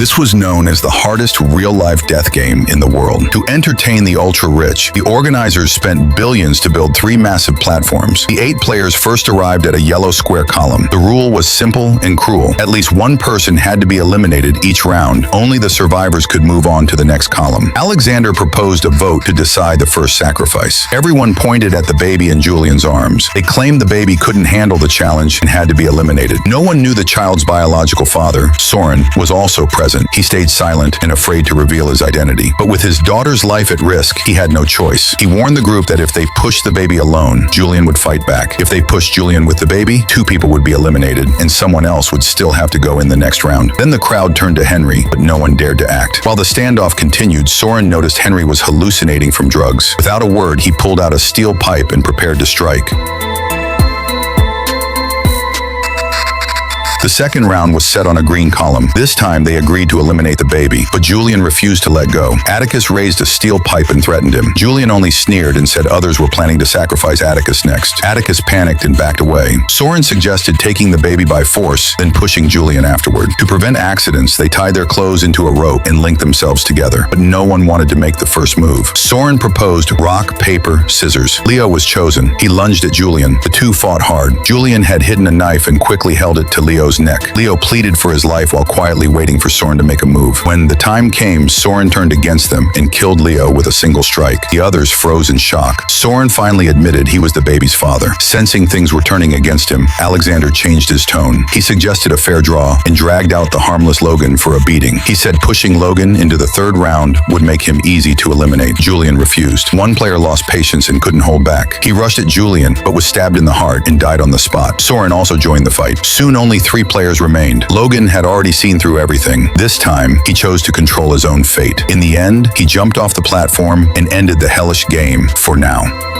This was known as the hardest real-life death game in the world. To entertain the ultra-rich, the organizers spent billions to build 3 massive platforms. The 8 players first arrived at a yellow square column. The rule was simple and cruel. At least one person had to be eliminated each round. Only the survivors could move on to the next column. Alexander proposed a vote to decide the first sacrifice. Everyone pointed at the baby in Julian's arms. They claimed the baby couldn't handle the challenge and had to be eliminated. No one knew the child's biological father. Soren was also present. He stayed silent and afraid to reveal his identity. But with his daughter's life at risk, he had no choice. He warned the group that if they pushed the baby alone, Julian would fight back. If they pushed Julian with the baby, 2 people would be eliminated, and someone else would still have to go in the next round. Then the crowd turned to Henry, but no one dared to act. While the standoff continued, Soren noticed Henry was hallucinating from drugs. Without a word, he pulled out a steel pipe and prepared to strike. The second round was set on a green column. This time, they agreed to eliminate the baby, but Julian refused to let go. Atticus raised a steel pipe and threatened him. Julian only sneered and said others were planning to sacrifice Atticus next. Atticus panicked and backed away. Soren suggested taking the baby by force, then pushing Julian afterward. To prevent accidents, they tied their clothes into a rope and linked themselves together, but no one wanted to make the first move. Soren proposed rock, paper, scissors. Leo was chosen. He lunged at Julian. The 2 fought hard. Julian had hidden a knife and quickly held it to Leo's neck. Leo pleaded for his life while quietly waiting for Soren to make a move. When the time came, Soren turned against them and killed Leo with a single strike. The others froze in shock. Soren finally admitted he was the baby's father. Sensing things were turning against him, Alexander changed his tone. He suggested a fair draw and dragged out the harmless Logan for a beating. He said pushing Logan into the 3rd round would make him easy to eliminate. Julian refused. One player lost patience and couldn't hold back. He rushed at Julian, but was stabbed in the heart and died on the spot. Soren also joined the fight. Soon only 3 players remained. Logan had already seen through everything. This time, he chose to control his own fate. In the end, he jumped off the platform and ended the hellish game for now.